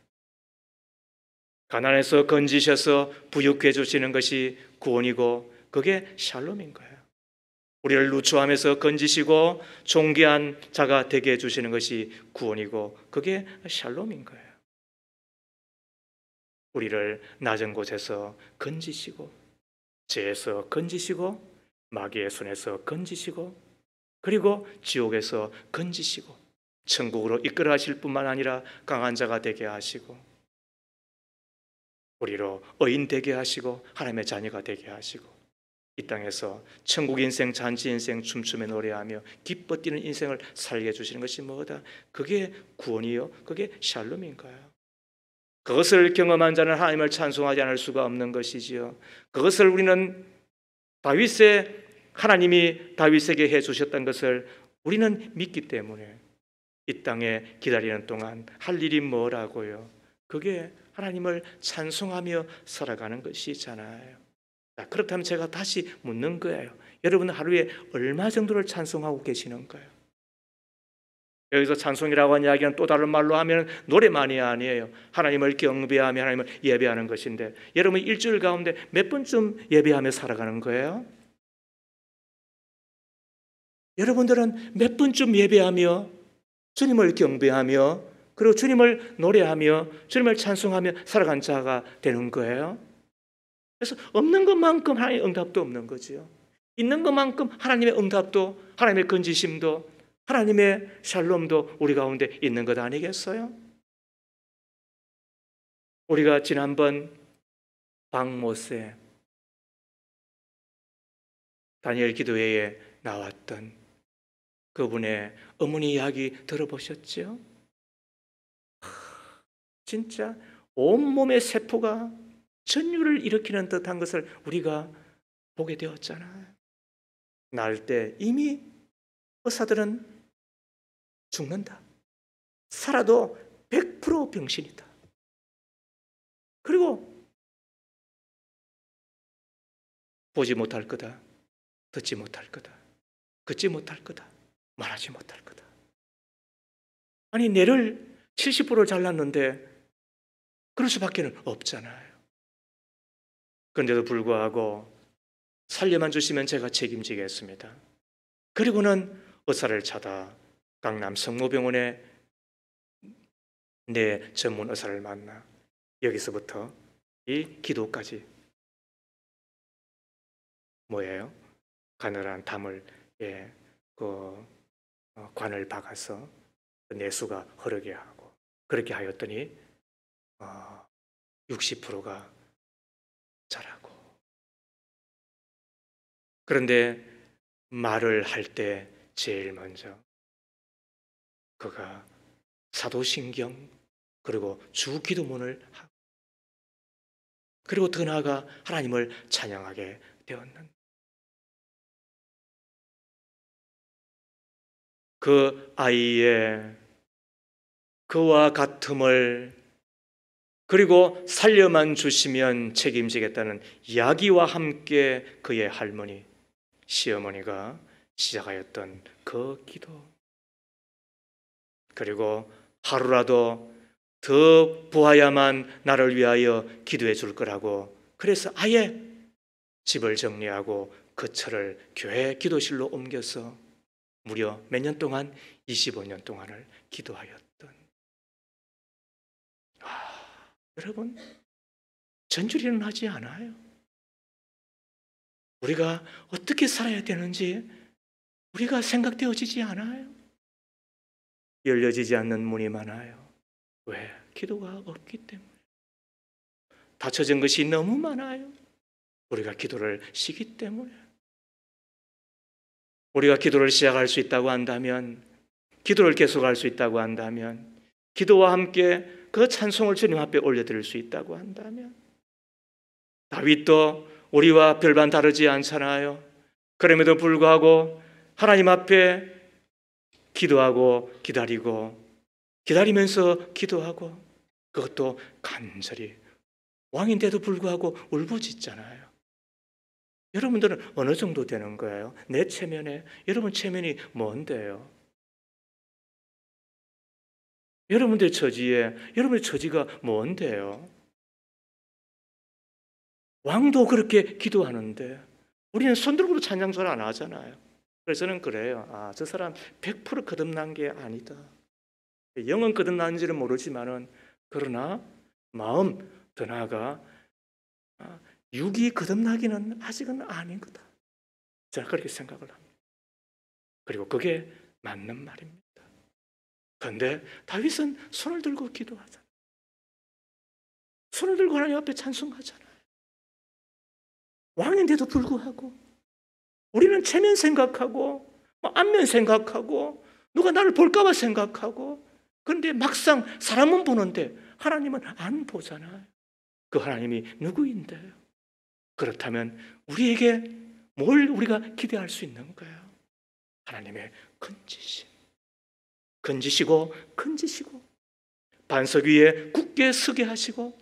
가난에서 건지셔서 부유케 해주시는 것이 구원이고 그게 샬롬인 거예요. 우리를 누추함에서 건지시고 존귀한 자가 되게 해주시는 것이 구원이고 그게 샬롬인 거예요. 우리를 낮은 곳에서 건지시고 죄에서 건지시고 마귀의 손에서 건지시고 그리고 지옥에서 건지시고 천국으로 이끌어 가실 뿐만 아니라 강한 자가 되게 하시고 우리로 의인 되게 하시고 하나님의 자녀가 되게 하시고 이 땅에서 천국 인생, 잔치 인생 춤추며 노래하며 기뻐 뛰는 인생을 살게 해주시는 것이 뭐다? 그게 구원이요, 그게 샬롬인 거예요. 그것을 경험한 자는 하나님을 찬송하지 않을 수가 없는 것이지요. 그것을 우리는 하나님이 다윗에게 해주셨던 것을 우리는 믿기 때문에 이 땅에 기다리는 동안 할 일이 뭐라고요? 그게 하나님을 찬송하며 살아가는 것이잖아요. 그렇다면 제가 다시 묻는 거예요. 여러분 하루에 얼마 정도를 찬송하고 계시는 거예요? 여기서 찬송이라고 하는 이야기는 또 다른 말로 하면 노래만이 아니에요. 하나님을 경배하며 하나님을 예배하는 것인데 여러분 일주일 가운데 몇 번쯤 예배하며 살아가는 거예요? 여러분들은 몇 번쯤 예배하며 주님을 경배하며 그리고 주님을 노래하며 주님을 찬송하며 살아간 자가 되는 거예요? 그래서 없는 것만큼 하나님의 응답도 없는 거지요. 있는 것만큼 하나님의 응답도 하나님의 건지심도 하나님의 샬롬도 우리 가운데 있는 것 아니겠어요? 우리가 지난번 박모세 다니엘 기도회에 나왔던 그분의 어머니 이야기 들어보셨죠? 진짜 온몸의 세포가 전율을 일으키는 듯한 것을 우리가 보게 되었잖아요. 낳을 때 이미 의사들은 죽는다. 살아도 100% 병신이다. 그리고 보지 못할 거다. 듣지 못할 거다. 걷지 못할 거다. 말하지 못할 거다. 아니 뇌를 70%를 잘랐는데 그럴 수밖에 없잖아요. 그런데도 불구하고 살려만 주시면 제가 책임지겠습니다. 그리고는 의사를 찾아 강남 성모병원에 내 전문 의사를 만나 여기서부터 이 기도까지 뭐예요? 가늘한 담을 관을 박아서 내수가 흐르게 하고 그렇게 하였더니 60%가 자라고. 그런데 말을 할 때 제일 먼저 그가 사도신경 그리고 주기도문을 하고 그리고 더 나아가 하나님을 찬양하게 되었는 그 아이의 그와 같음을 그리고 살려만 주시면 책임지겠다는 이야기와 함께 그의 할머니, 시어머니가 시작하였던 그 기도. 그리고 하루라도 더 부하야만 나를 위하여 기도해 줄 거라고 그래서 아예 집을 정리하고 그 철을 교회 기도실로 옮겨서 무려 몇 년 동안 25년 동안을 기도하였던 여러분 전주리는 하지 않아요. 우리가 어떻게 살아야 되는지 우리가 생각되어지지 않아요. 열려지지 않는 문이 많아요. 왜? 기도가 없기 때문에. 닫혀진 것이 너무 많아요. 우리가 기도를 쉬기 때문에. 우리가 기도를 시작할 수 있다고 한다면, 기도를 계속할 수 있다고 한다면, 기도와 함께 그 찬송을 주님 앞에 올려드릴 수 있다고 한다면, 다윗도 우리와 별반 다르지 않잖아요. 그럼에도 불구하고 하나님 앞에 기도하고 기다리면서 기도하고 그것도 간절히 왕인데도 불구하고 울부짖잖아요. 여러분들은 어느 정도 되는 거예요? 내 체면에 여러분 체면이 뭔데요? 여러분들의 처지에 여러분의 처지가 뭔데요? 왕도 그렇게 기도하는데 우리는 손 들고도 찬양 잘 안 하잖아요. 그래서 저는 그래요. 저 사람 100% 거듭난 게 아니다. 영은 거듭난지는 모르지만은 그러나 마음 더 나아가 육이 거듭나기는 아직은 아닌 거다. 저는 그렇게 생각을 합니다. 그리고 그게 맞는 말입니다. 그런데 다윗은 손을 들고 기도하잖아요. 손을 들고 하나님 앞에 찬송하잖아요. 왕인데도 불구하고 우리는 체면 생각하고 안면 생각하고 누가 나를 볼까 봐 생각하고 그런데 막상 사람은 보는데 하나님은 안 보잖아요. 그 하나님이 누구인데요? 그렇다면 우리에게 뭘 우리가 기대할 수 있는 거예요? 하나님의 건지심. 건지시고 반석 위에 굳게 서게 하시고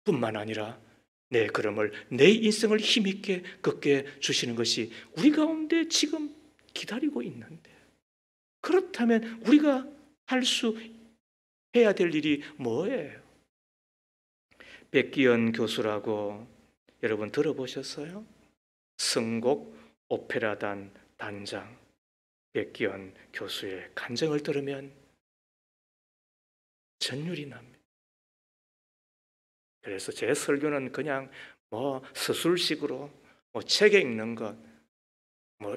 뿐만 아니라 내 걸음을 내 인생을 힘있게 걷게 주시는 것이 우리 가운데 지금 기다리고 있는데 그렇다면 우리가 해야 될 일이 뭐예요? 백기현 교수라고 여러분 들어보셨어요? 성곡 오페라단 단장 백기현 교수의 간증을 들으면 전율이 납니다. 그래서 제 설교는 그냥 서술식으로 책에 읽는 것,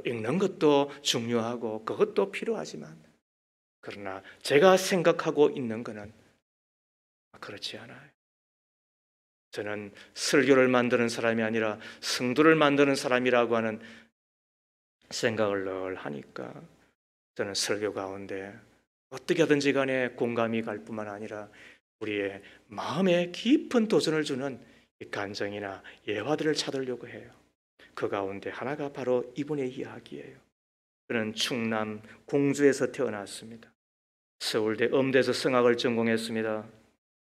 읽는 것도 중요하고 그것도 필요하지만 그러나 제가 생각하고 있는 것은 그렇지 않아요. 저는 설교를 만드는 사람이 아니라 성도를 만드는 사람이라고 하는 생각을 늘 하니까 저는 설교 가운데 어떻게 하든지 간에 공감이 갈 뿐만 아니라 우리의 마음에 깊은 도전을 주는 이 간증이나 예화들을 찾으려고 해요. 그 가운데 하나가 바로 이분의 이야기예요. 그는 충남 공주에서 태어났습니다. 서울대 음대에서 성악을 전공했습니다.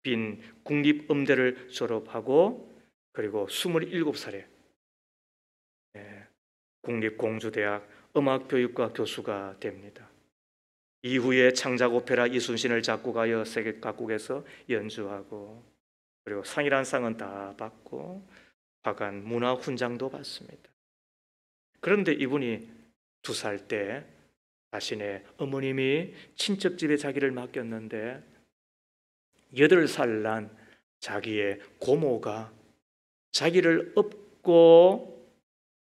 빈 국립음대를 졸업하고 그리고 27살에 국립공주대학 음악교육과 교수가 됩니다. 이후에 창작 오페라 이순신을 작곡하여 세계 각국에서 연주하고 그리고 상이란 상은 다 받고 화관 문화훈장도 받습니다. 그런데 이분이 2살 때 자신의 어머님이 친척집에 자기를 맡겼는데 8살 난 자기의 고모가 자기를 업고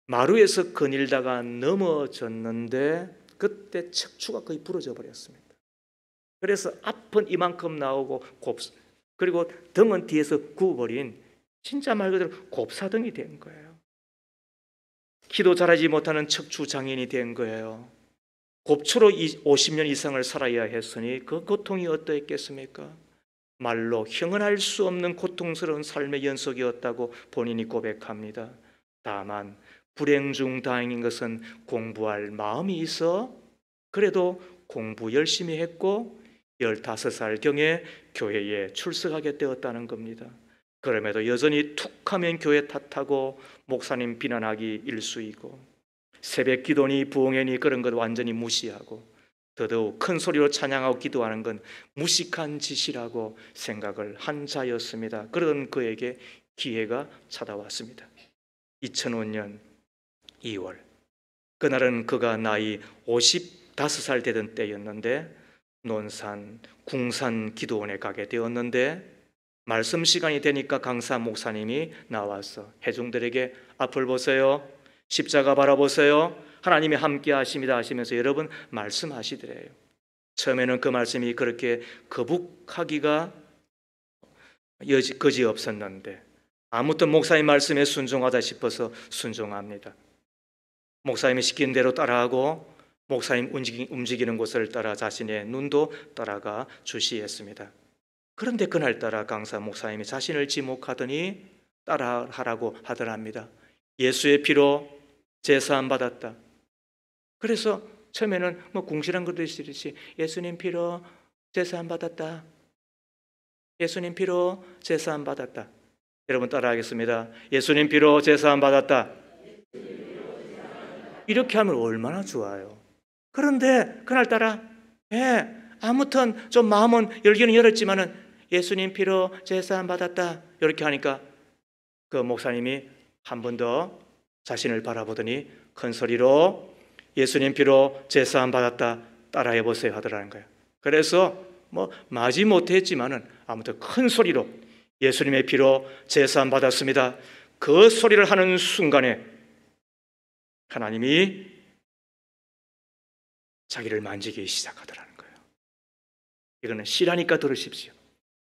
마루에서 거닐다가 넘어졌는데 그때 척추가 거의 부러져 버렸습니다. 그래서 앞은 이만큼 나오고 그리고 등은 뒤에서 구워버린 진짜 말 그대로 곱사등이 된 거예요. 키도 자라지 못하는 척추 장애인이 된 거예요. 곱추로 50년 이상을 살아야 했으니 그 고통이 어떠했겠습니까? 말로 형언할 수 없는 고통스러운 삶의 연속이었다고 본인이 고백합니다. 다만 불행 중 다행인 것은 공부할 마음이 있어 그래도 공부 열심히 했고 15살경에 교회에 출석하게 되었다는 겁니다. 그럼에도 여전히 툭하면 교회 탓하고 목사님 비난하기 일쑤이고 새벽 기도니 부흥회니 그런 것 완전히 무시하고 더더욱 큰 소리로 찬양하고 기도하는 건 무식한 짓이라고 생각을 한 자였습니다. 그러던 그에게 기회가 찾아왔습니다. 2005년 2월 그날은 그가 나이 55살 되던 때였는데 논산 궁산 기도원에 가게 되었는데 말씀 시간이 되니까 강사 목사님이 나와서 회중들에게 앞을 보세요, 십자가 바라보세요, 하나님이 함께 하십니다 하시면서 여러 번 말씀하시더래요. 처음에는 그 말씀이 그렇게 거북하기가 거지 없었는데 아무튼 목사님 말씀에 순종하다 싶어서 순종합니다. 목사님이 시킨 대로 따라하고 목사님 움직이는 곳을 따라 자신의 눈도 따라가 주시했습니다. 그런데 그날따라 강사 목사님이 자신을 지목하더니 따라하라고 하더랍니다. 예수의 피로 제사함 받았다. 그래서 처음에는 궁시렁 거리듯이 예수님 피로 제사함 받았다. 예수님 피로 제사함 받았다. 여러분 따라하겠습니다. 예수님 피로 제사함 받았다. 이렇게 하면 얼마나 좋아요. 그런데 그날따라 아무튼 좀 마음은 열기는 열었지만은 예수님 피로 제사함 받았다 이렇게 하니까 그 목사님이 한 번 더 자신을 바라보더니 큰 소리로 예수님 피로 제사함 받았다 따라해 보세요 하더라는 거예요. 그래서 마지 못했지만은 아무튼 큰 소리로 예수님의 피로 제사함 받았습니다. 그 소리를 하는 순간에 하나님이 자기를 만지기 시작하더라는 거예요. 이거는 시라니까 들으십시오.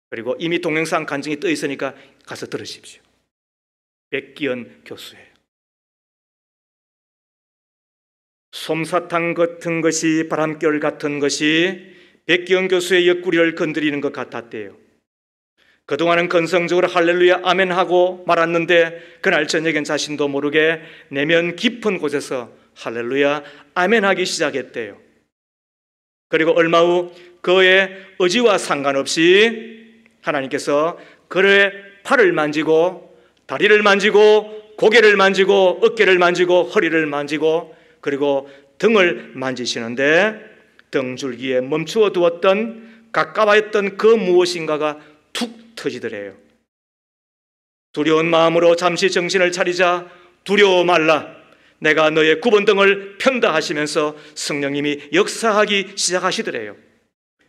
그리고 이미 동영상 간증이 떠 있으니까 가서 들으십시오. 백기현 교수예요. 솜사탕 같은 것이 바람결 같은 것이 백기현 교수의 옆구리를 건드리는 것 같았대요. 그동안은 건성적으로 할렐루야 아멘 하고 말았는데 그날 저녁엔 자신도 모르게 내면 깊은 곳에서 할렐루야 아멘 하기 시작했대요. 그리고 얼마 후 그의 의지와 상관없이 하나님께서 그의 팔을 만지고 다리를 만지고 고개를 만지고 어깨를 만지고 허리를 만지고 그리고 등을 만지시는데 등줄기에 멈추어 두었던 가까워했던 그 무엇인가가 툭 터지더래요. 두려운 마음으로 잠시 정신을 차리자 두려워 말라 내가 너의 구번등을 편다 하시면서 성령님이 역사하기 시작하시더래요.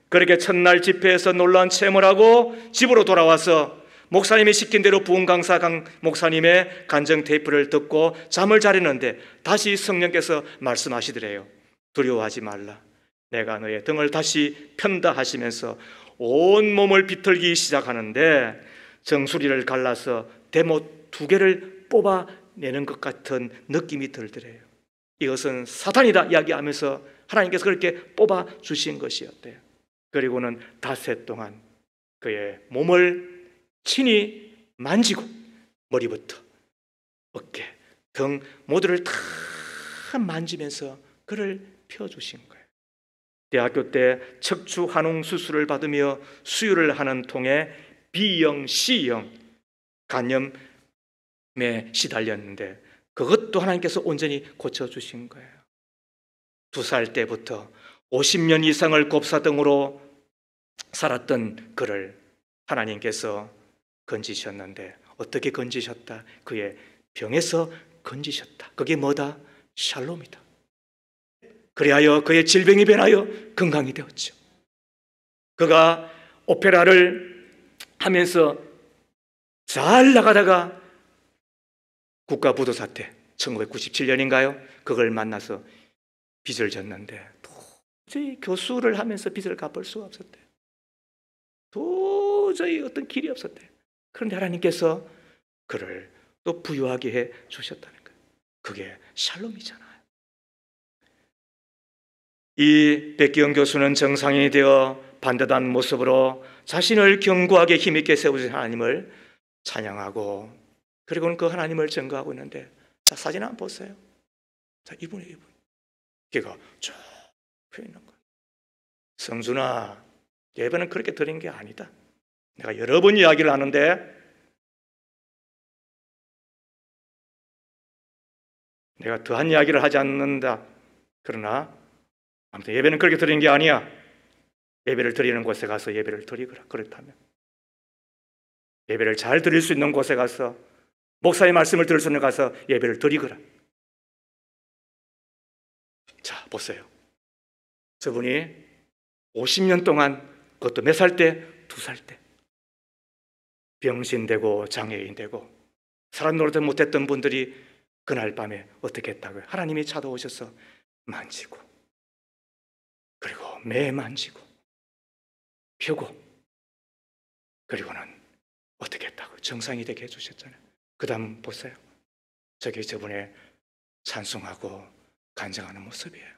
그렇게 첫날 집회에서 놀라운 체험을 하고 집으로 돌아와서 목사님이 시킨 대로 부흥강사 목사님의 간증 테이프를 듣고 잠을 자려는데 다시 성령께서 말씀하시더래요. 두려워하지 말라 내가 너의 등을 다시 편다 하시면서 온 몸을 비틀기 시작하는데 정수리를 갈라서 대못 2개를 뽑아내는 것 같은 느낌이 들더래요. 이것은 사탄이다 이야기하면서 하나님께서 그렇게 뽑아주신 것이었대요. 그리고는 닷새 동안 그의 몸을 친히 만지고 머리부터 어깨, 등 모두를 다 만지면서 그를 펴주신 거예요. 대학교 때 척추 환웅 수술을 받으며 수유를 하는 통에 B형, C형 간염에 시달렸는데 그것도 하나님께서 온전히 고쳐주신 거예요. 2살 때부터 50년 이상을 곱사등으로 살았던 그를 하나님께서 건지셨는데 어떻게 건지셨다? 그의 병에서 건지셨다. 그게 뭐다? 샬롬이다. 그리하여 그의 질병이 변하여 건강이 되었죠. 그가 오페라를 하면서 잘 나가다가 국가부도 사태 1997년인가요? 그걸 만나서 빚을 졌는데 도저히 교수를 하면서 빚을 갚을 수가 없었대요. 도저히 어떤 길이 없었대요. 그런데 하나님께서 그를 또 부유하게 해 주셨다는 거예요. 그게 샬롬이잖아요. 이 백기영 교수는 정상인이 되어 반듯한 모습으로 자신을 견고하게 힘있게 세우신 하나님을 찬양하고 그리고는 그 하나님을 증거하고 있는데 자, 사진 한번 보세요. 자, 이분 걔가 쭉 펴 있는 거예요. 성준아, 예배는 그렇게 드린 게 아니다. 내가 여러 번 이야기를 하는데 내가 더한 이야기를 하지 않는다. 그러나 아무튼 예배는 그렇게 드리는 게 아니야. 예배를 드리는 곳에 가서 예배를 드리거라. 그렇다면 예배를 잘 드릴 수 있는 곳에 가서 목사의 말씀을 들을 수 있는 곳에 가서 예배를 드리거라. 자, 보세요. 저분이 50년 동안 그것도 몇 살 때? 2살 때 병신되고 장애인되고 사람 노릇 못했던 분들이 그날 밤에 어떻게 했다고요? 하나님이 찾아오셔서 만지고 그리고 매 만지고 펴고 그리고는 어떻게 했다고 정상이 되게 해주셨잖아요. 그 다음 보세요. 저게 저분의 찬송하고 간증하는 모습이에요.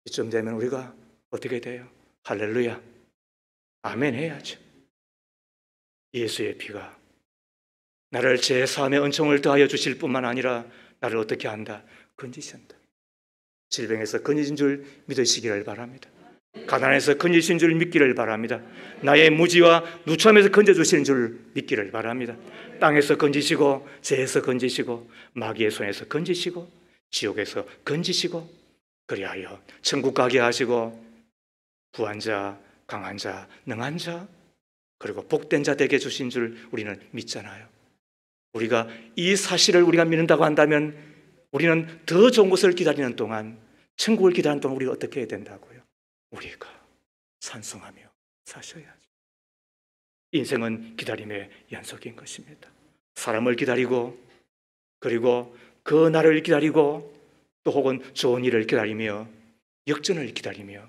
이쯤 되면 우리가 어떻게 돼요? 할렐루야 아멘 해야죠. 예수의 피가 나를 제 삶의 은총을 더하여 주실 뿐만 아니라 나를 어떻게 한다? 건지신다. 질병에서 건지신 줄 믿으시기를 바랍니다. 가난해서 건지신 줄 믿기를 바랍니다. 나의 무지와 누참에서 건져주시는 줄 믿기를 바랍니다. 땅에서 건지시고 재에서 건지시고 마귀의 손에서 건지시고 지옥에서 건지시고 그리하여 천국 가게 하시고 부한 자, 강한 자, 능한 자 그리고 복된 자 되게 주신 줄 우리는 믿잖아요. 우리가 이 사실을 우리가 믿는다고 한다면 우리는 더 좋은 것을 기다리는 동안 천국을 기다리는 동안 우리가 어떻게 해야 된다고요? 우리가 찬송하며 사셔야죠. 인생은 기다림의 연속인 것입니다. 사람을 기다리고 그리고 그 날을 기다리고 또 혹은 좋은 일을 기다리며 역전을 기다리며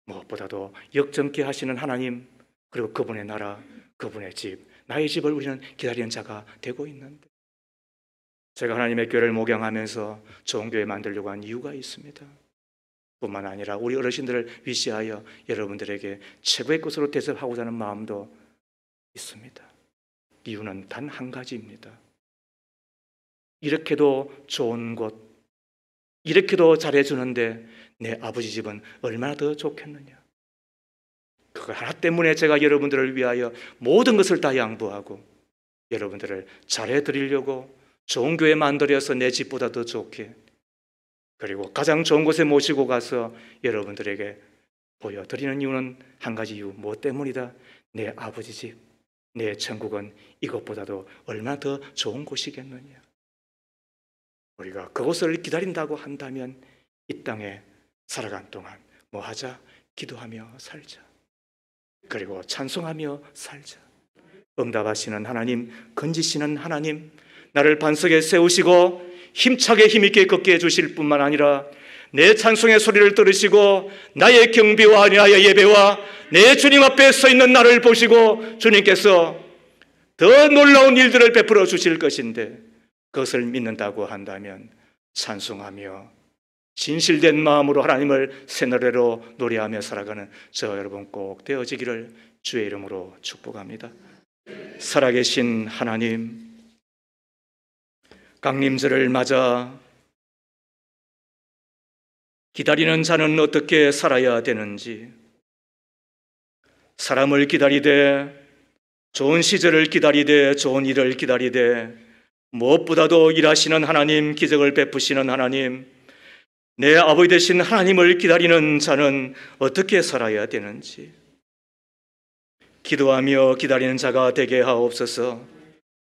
무엇보다도 역전케 하시는 하나님 그리고 그분의 나라, 그분의 집, 나의 집을 우리는 기다리는 자가 되고 있는데 제가 하나님의 교회를 목양하면서 좋은 교회 만들려고 한 이유가 있습니다. 뿐만 아니라 우리 어르신들을 위시하여 여러분들에게 최고의 것으로 대접하고자 하는 마음도 있습니다. 이유는 단 한 가지입니다. 이렇게도 좋은 곳, 이렇게도 잘해주는데 내 아버지 집은 얼마나 더 좋겠느냐. 그거 하나 때문에 제가 여러분들을 위하여 모든 것을 다 양보하고 여러분들을 잘해드리려고 좋은 교회 만들어서 내 집보다 더 좋게 그리고 가장 좋은 곳에 모시고 가서 여러분들에게 보여드리는 이유는 한 가지 이유, 뭐 때문이다? 내 아버지 집, 내 천국은 이것보다도 얼마나 더 좋은 곳이겠느냐. 우리가 그곳을 기다린다고 한다면 이 땅에 살아간 동안 뭐 하자? 기도하며 살자. 그리고 찬송하며 살자. 응답하시는 하나님, 건지시는 하나님, 나를 반석에 세우시고 힘차게 힘있게 걷게 해주실 뿐만 아니라 내 찬송의 소리를 들으시고 나의 경비와 나의 예배와 내 주님 앞에 서 있는 나를 보시고 주님께서 더 놀라운 일들을 베풀어 주실 것인데 그것을 믿는다고 한다면 찬송하며 진실된 마음으로 하나님을 새 노래로 노래하며 살아가는 저 여러분 꼭 되어지기를 주의 이름으로 축복합니다. 살아계신 하나님, 강림절을 맞아 기다리는 자는 어떻게 살아야 되는지, 사람을 기다리되 좋은 시절을 기다리되 좋은 일을 기다리되 무엇보다도 일하시는 하나님, 기적을 베푸시는 하나님, 내 아버지 되신 하나님을 기다리는 자는 어떻게 살아야 되는지 기도하며 기다리는 자가 되게 하옵소서.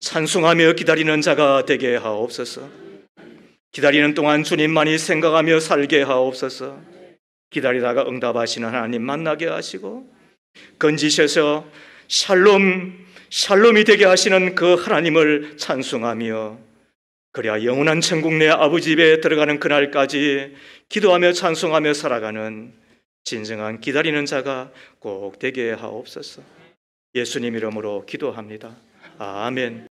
찬송하며 기다리는 자가 되게 하옵소서. 기다리는 동안 주님만이 생각하며 살게 하옵소서. 기다리다가 응답하시는 하나님 만나게 하시고 건지셔서 샬롬이 되게 하시는 그 하나님을 찬송하며 그래야 영원한 천국 내 아버지 집에 들어가는 그날까지 기도하며 찬송하며 살아가는 진정한 기다리는 자가 꼭 되게 하옵소서. 예수님 이름으로 기도합니다. 아멘.